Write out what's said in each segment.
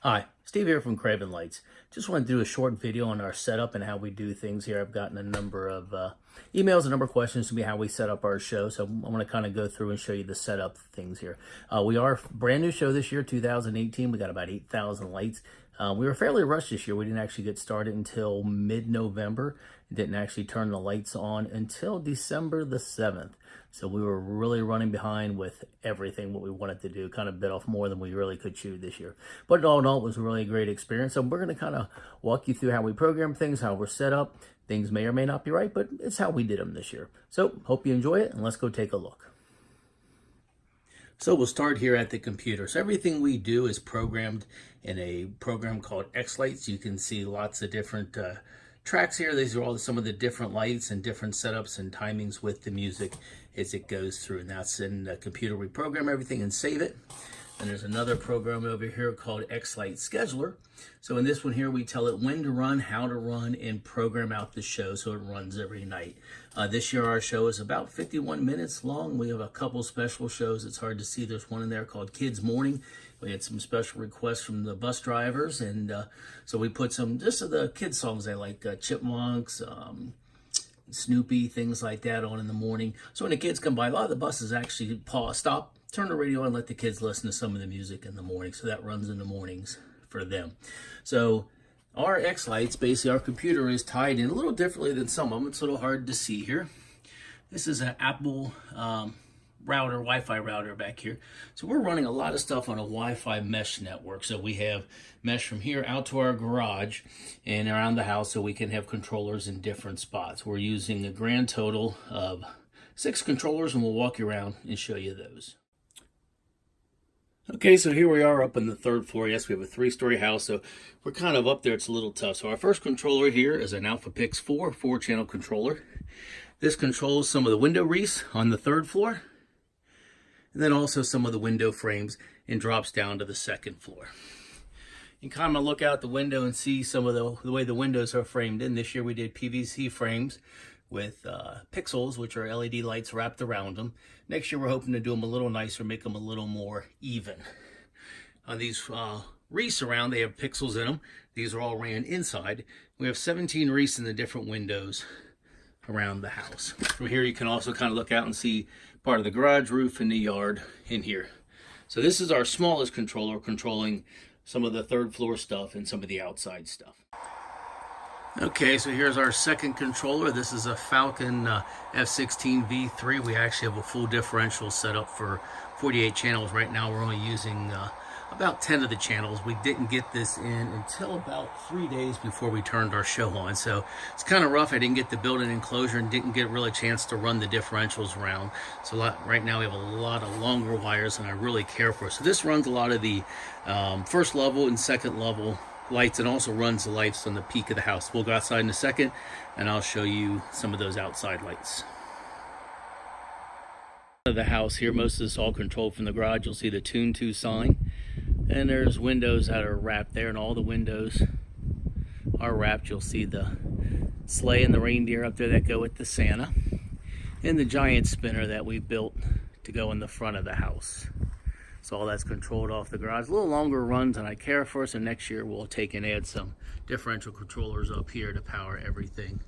Hi, Steve here from Craven Lights. Just wanted to do a short video on our setup and how we do things here. I've gotten a number of emails, a number of questions to me how we set up our show. So I'm going to kind of go through and show you the setup things here. We are a brand new show this year, 2018. We got about 8,000 lights. We were fairly rushed this year. We didn't actually get started until mid-November. Didn't actually turn the lights on until December the 7th. So we were really running behind with everything what we wanted to do, kind of bit off more than we really could chew this year. But all in all, it was a really great experience. So we're going to kind of walk you through how we program things, how we're set up. Things may or may not be right, but it's how we did them this year. So hope you enjoy it, and let's go take a look. So we'll start here at the computer. So everything we do is programmed in a program called X-Lights. You can see lots of different tracks here. These are all some of the different lights and different setups and timings with the music as it goes through. And that's in the computer. We program everything and save it. And there's another program over here called X-Light Scheduler. So in this one here, we tell it when to run, how to run, and program out the show so it runs every night. This year, our show is about 51 minutes long. We have a couple special shows. It's hard to see. There's one in there called Kids Morning. We had some special requests from the bus drivers. And so we put some, just of the kids songs they like, Chipmunks, Snoopy, things like that on in the morning. So when the kids come by, a lot of the buses actually stop, turn the radio on, let the kids listen to some of the music in the morning. So that runs in the mornings for them. So our X-Lights, basically our computer is tied in a little differently than some of them. It's a little hard to see here. This is an Apple router, Wi-Fi router back here. So we're running a lot of stuff on a Wi-Fi mesh network. So we have mesh from here out to our garage and around the house so we can have controllers in different spots. We're using a grand total of 6 controllers, and we'll walk you around and show you those. Okay, so here we are up on the 3rd floor. Yes, we have a 3-story house, so we're kind of up there. It's a little tough. So our first controller here is an Alpha Pix 4 4-channel controller. This controls some of the window wreaths on the 3rd floor, and then also some of the window frames, and drops down to the 2nd floor. You can kind of look out the window and see some of the way the windows are framed in. This year we did PVC frames with pixels, which are LED lights wrapped around them. Next year we're hoping to do them a little nicer, make them a little more even. On these wreaths around, they have pixels in them. These are all ran inside. We have 17 wreaths in the different windows around the house. From here you can also kind of look out and see part of the garage roof and the yard in here. So this is our smallest controller, controlling some of the 3rd floor stuff and some of the outside stuff. Okay, so here's our second controller. This is a Falcon F16 V3. We actually have a full differential set up for 48 channels. Right now we're only using about 10 of the channels. We didn't get this in until about 3 days before we turned our show on. So it's kind of rough. I didn't get to build an enclosure and didn't get really a chance to run the differentials around. So right now we have a lot of longer wires than I really care for. So this runs a lot of the 1st level and 2nd level lights, and also runs the lights on the peak of the house. We'll go outside in a second and I'll show you some of those outside lights. The house here, most of this is all controlled from the garage. You'll see the Tune 2 sign, and there's windows that are wrapped there, and all the windows are wrapped. You'll see the sleigh and the reindeer up there that go with the Santa, and the giant spinner that we built to go in the front of the house. So all that's controlled off the garage. A little longer runs than I care for, so next year we'll take and add some differential controllers up here to power everything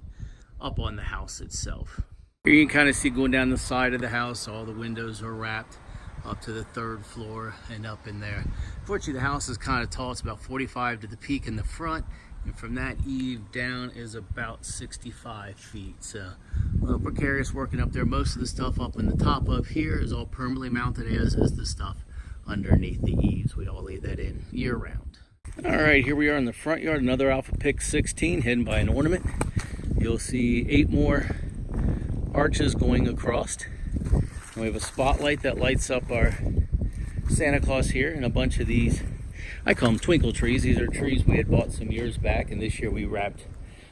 up on the house itself. Here you can kind of see going down the side of the house, all the windows are wrapped up to the 3rd floor and up in there. Fortunately, the house is kind of tall. It's about 45 to the peak in the front, and from that eave down is about 65 feet. So a little precarious working up there. Most of the stuff up in the top up here is all permanently mounted, as is the stuff underneath the eaves. We all leave that in year round. All right, here we are in the front yard, another Alpha Pix 16 hidden by an ornament. You'll see 8 more arches going across. And we have a spotlight that lights up our Santa Claus here, and a bunch of these, I call them twinkle trees. These are trees we had bought some years back, and this year we wrapped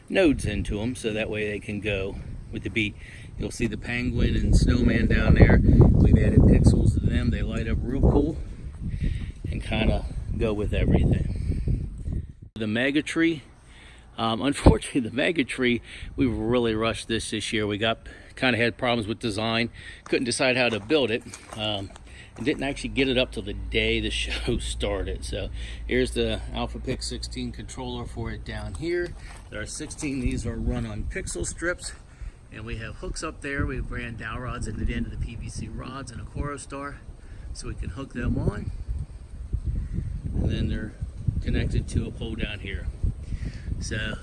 nodes into them so that way they can go with the beat. You'll see the penguin and snowman down there. We've added pixels to them. They light up real cool and kind of go with everything. The mega tree, Unfortunately, the mega tree, we really rushed this year. We kind of had problems with design, couldn't decide how to build it, and didn't actually get it up till the day the show started. So here's the AlphaPix 16 controller for it down here. There are 16. These are run on pixel strips, and we have hooks up there. We ran dowel rods at the end of the PVC rods and a Coro Star, so we can hook them on, and then they're connected to a pole down here. So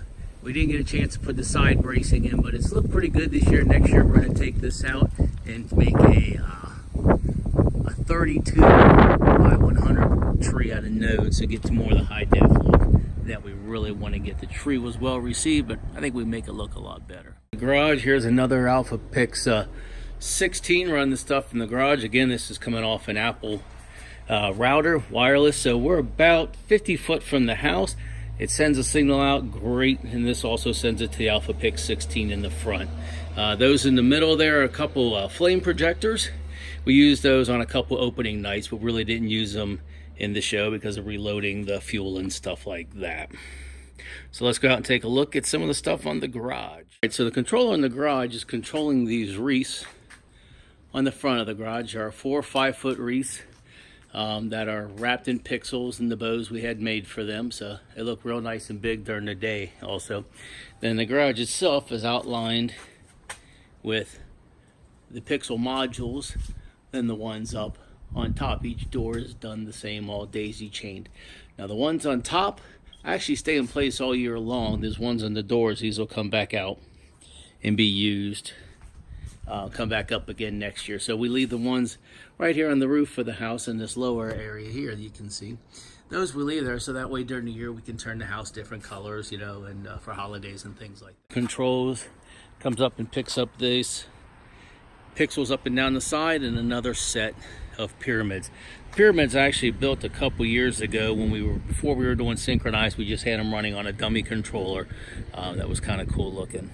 we didn't get a chance to put the side bracing in, but it's looked pretty good this year. Next year we're going to take this out and make a 32 by 100 tree out of nodes to get to more of the high def look that we really want to get. The tree was well received, but I think we make it look a lot better. The garage, here's another AlphaPix 16. Run the stuff in the garage. Again, this is coming off an Apple router, wireless, so we're about 50 foot from the house. It sends a signal out great, and this also sends it to the AlphaPix 16 in the front. Those in the middle there are a couple flame projectors. We used those on a couple opening nights, but really didn't use them in the show because of reloading the fuel and stuff like that. So let's go out and take a look at some of the stuff on the garage. All right, so the controller in the garage is controlling these wreaths on the front of the garage. There are 4 5-foot wreaths that are wrapped in pixels and the bows we had made for them, so they look real nice and big during the day also. Then the garage itself is outlined with the pixel modules, then the ones up on top. Each door is done the same, all daisy chained. Now the ones on top actually stay in place all year long. There's ones on the doors, these will come back out and be used, come back up again next year. So we leave the ones right here on the roof of the house in this lower area here that you can see. Those we leave there so that way during the year we can turn the house different colors, you know, and for holidays and things like that. Controls comes up and picks up these pixels up and down the side, and another set of pyramids. Pyramids actually built a couple years ago before we were doing synchronized. We just had them running on a dummy controller. That was kind of cool looking.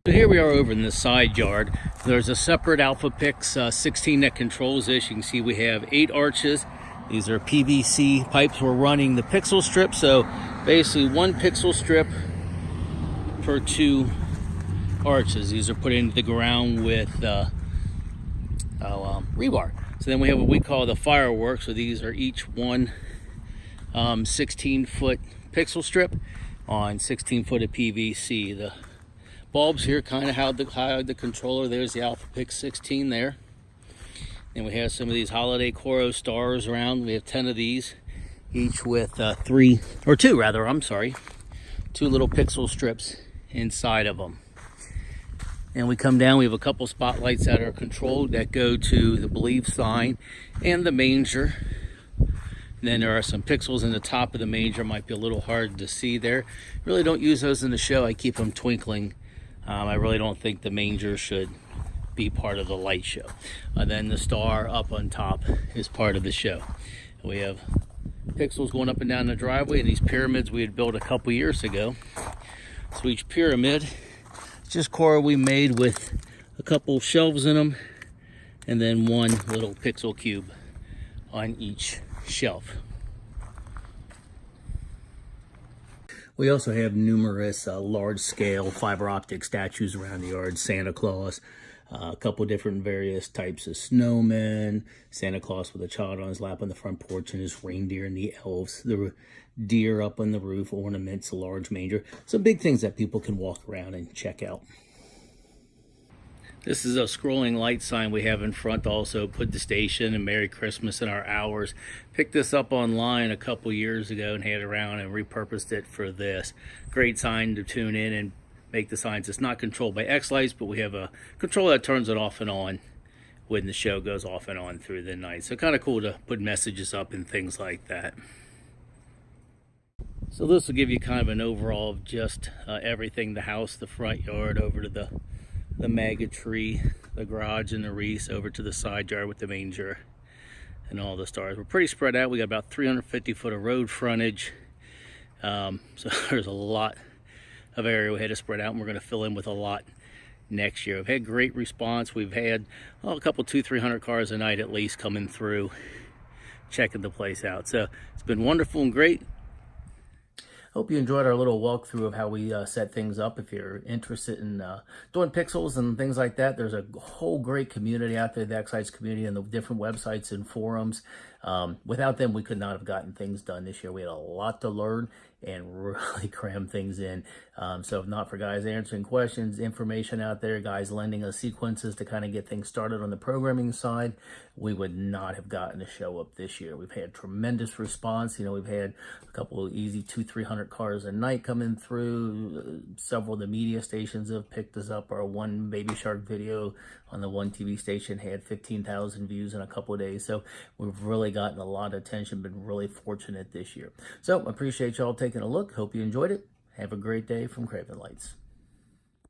So here we are over in the side yard. There's a separate AlphaPix 16 that controls this. You can see we have 8 arches. These are PVC pipes. We're running the pixel strip, so basically 1 pixel strip per 2 arches. These are put into the ground with rebar. So then we have what we call the fireworks. So these are each one 16-foot pixel strip on 16 foot of PVC. The bulbs here kind of hide the controller. There's the AlphaPix 16 there. And we have some of these holiday Coro Stars around. We have 10 of these, each with 2 little pixel strips inside of them. And we come down, we have a couple spotlights that are controlled that go to the Believe sign and the manger. And then there are some pixels in the top of the manger, might be a little hard to see there. Really don't use those in the show, I keep them twinkling. I really don't think the manger should be part of the light show. Then the star up on top is part of the show. We have pixels going up and down the driveway, and these pyramids we had built a couple years ago. So each pyramid, just Coro we made with a couple shelves in them, and then 1 little pixel cube on each shelf. We also have numerous large-scale fiber optic statues around the yard. Santa Claus, a couple different various types of snowmen, Santa Claus with a child on his lap on the front porch, and his reindeer and the elves, the deer up on the roof, ornaments, a large manger. Some big things that people can walk around and check out. This is a scrolling light sign we have in front also. Put the station and Merry Christmas in our hours. Picked this up online a couple years ago and had it around and repurposed it for this. Great sign to tune in and make the signs. It's not controlled by X lights, but we have a controller that turns it off and on when the show goes off and on through the night. So kind of cool to put messages up and things like that. So this will give you kind of an overall of just everything, the house, the front yard, over to the mega tree, the garage and the wreaths, over to the side yard with the manger and all the stars. We're pretty spread out. We got about 350 foot of road frontage. So there's a lot of area we had to spread out, and we're going to fill in with a lot next year. We've had great response. We've had a couple 200-300 cars a night at least coming through checking the place out. So it's been wonderful and great. hope you enjoyed our little walkthrough of how we set things up. If you're interested in doing pixels and things like that, there's a whole great community out there, the X-Sites community and the different websites and forums. Without them, we could not have gotten things done this year. We had a lot to learn and really cram things in. So if not for guys answering questions, information out there, guys lending us sequences to kind of get things started on the programming side, we would not have gotten a show up this year. We've had tremendous response. You know, we've had a couple of easy 200-300 cars a night coming through. Several of the media stations have picked us up. Our one Baby Shark video on the one TV station had 15,000 views in a couple of days. So we've really gotten a lot of attention, been really fortunate this year. So appreciate y'all taking a look. Hope you enjoyed it. Have a great day from Craven Lights.